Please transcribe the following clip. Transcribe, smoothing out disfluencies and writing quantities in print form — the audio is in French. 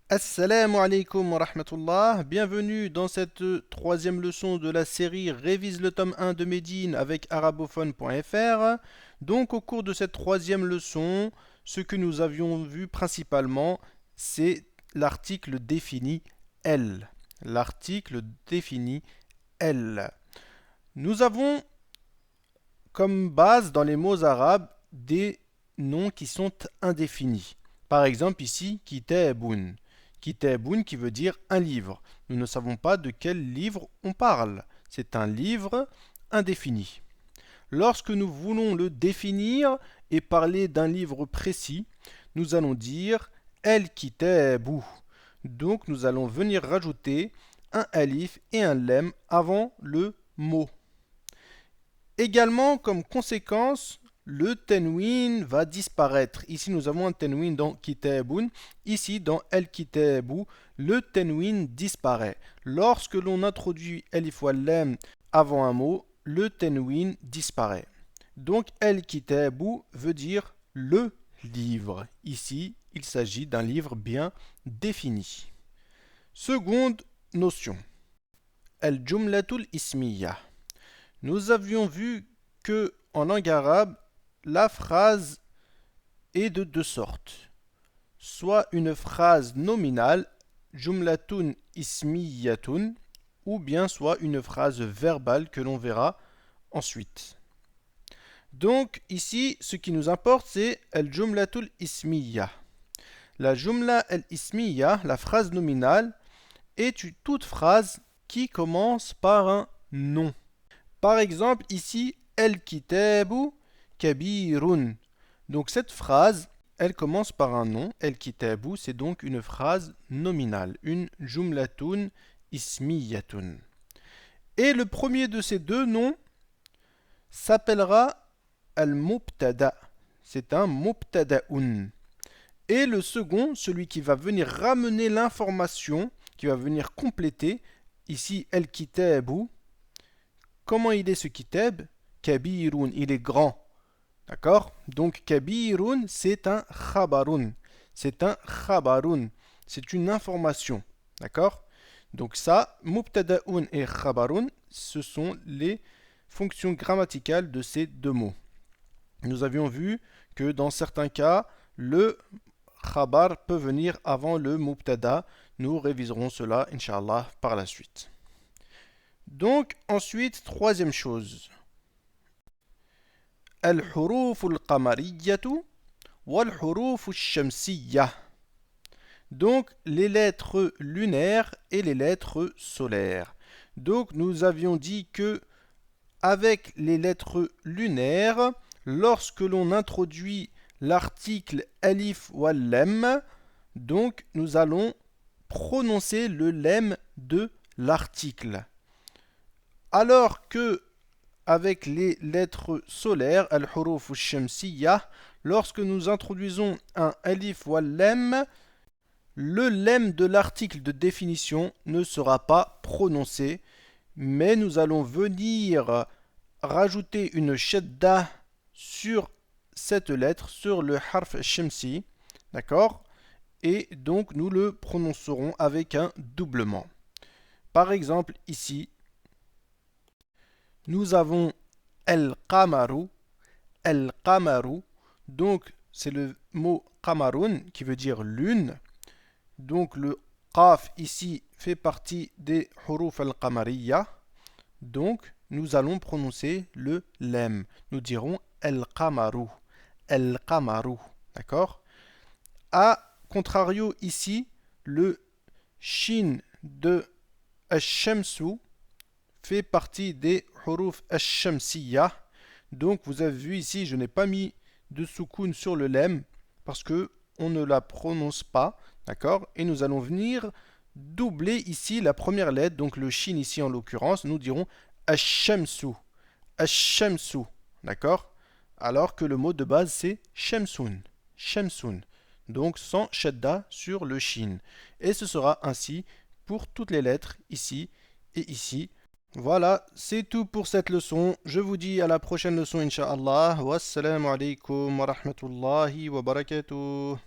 Assalamu alaikum wa rahmatullah, bienvenue dans cette troisième leçon de la série Révise le tome 1 de Médine avec arabophone.fr. Donc au cours de cette troisième leçon, ce que nous avions vu principalement, c'est l'article défini elle. L'article défini elle. Nous avons comme base dans les mots arabes des noms qui sont indéfinis. Par exemple ici, kitabun. Kitabun qui veut dire un livre. Nous ne savons pas de quel livre on parle. C'est un livre indéfini. Lorsque nous voulons le définir et parler d'un livre précis, nous allons dire el kitabu. Donc nous allons venir rajouter un alif et un lem avant le mot. Également, comme conséquence, le tenwin va disparaître. Ici, nous avons un tenwin dans kitabun. Ici, dans el kitabu, le tenwin disparaît. Lorsque l'on introduit elif wal lam avant un mot, le tenwin disparaît. Donc, el kitabu veut dire le livre. Ici, il s'agit d'un livre bien défini. Seconde notion. El jumlatul ismiyah. Nous avions vu que en langue arabe, la phrase est de deux sortes. Soit une phrase nominale, jumlatun ismiyatun, ou bien soit une phrase verbale que l'on verra ensuite. Donc ici, ce qui nous importe, c'est al-jumlatul ismiya. La jumla al-ismiya, la phrase nominale, est toute phrase qui commence par un nom. Par exemple, ici, El kitabu kabirun. Donc cette phrase, elle commence par un nom. El kitabu, c'est donc une phrase nominale, une jumlatun ismiyatun. Et le premier de ces deux noms s'appellera al-mubtada. C'est un mubtadaun. Et le second, celui qui va venir ramener l'information, qui va venir compléter, ici El kitabu. Comment il est ce kitab? Kabirun, il est grand. D'accord? Donc kabirun, c'est un khabarun. C'est un khabarun. C'est une information. D'accord? Donc ça, mubtada'un et khabarun, ce sont les fonctions grammaticales de ces deux mots. Nous avions vu que dans certains cas, le khabar peut venir avant le mubtada. Nous réviserons cela, Inch'Allah, par la suite. Donc, ensuite, troisième chose. Al-huruf al-qamariyatu wal-huruf al-shamsiyya. Donc, les lettres lunaires et les lettres solaires. Donc, nous avions dit que avec les lettres lunaires, lorsque l'on introduit l'article alif wal lam, donc nous allons prononcer le lem de l'article. Alors que avec les lettres solaires, al-huruf al-shamsiyya, lorsque nous introduisons un alif wal lam, le lem de l'article de définition ne sera pas prononcé, mais nous allons venir rajouter une shadda sur cette lettre, sur le harf shamsi, d'accord? Et donc nous le prononcerons avec un doublement. Par exemple, ici, nous avons el-qamaru, el-qamaru, donc c'est le mot qamarun qui veut dire lune. Donc le qaf ici fait partie des huruf al-qamariyya. Donc nous allons prononcer le lem. Nous dirons el-qamaru, el-qamaru, d'accord? A contrario ici, le shin de ash-shamsu fait partie des huruf ash-shamsiyya. Donc vous avez vu ici, je n'ai pas mis de soukoun sur le lem parce que on ne la prononce pas, d'accord? Et nous allons venir doubler ici la première lettre, donc le shin ici en l'occurrence, nous dirons ash-shamsu, ash-shamsu, d'accord? Alors que le mot de base c'est shamsun, shamsun. Donc sans shadda sur le shin. Et ce sera ainsi pour toutes les lettres ici et ici. Voilà, c'est tout pour cette leçon. Je vous dis à la prochaine leçon, Inch'Allah. Wassalamu alaikum wa rahmatullahi wa barakatuh.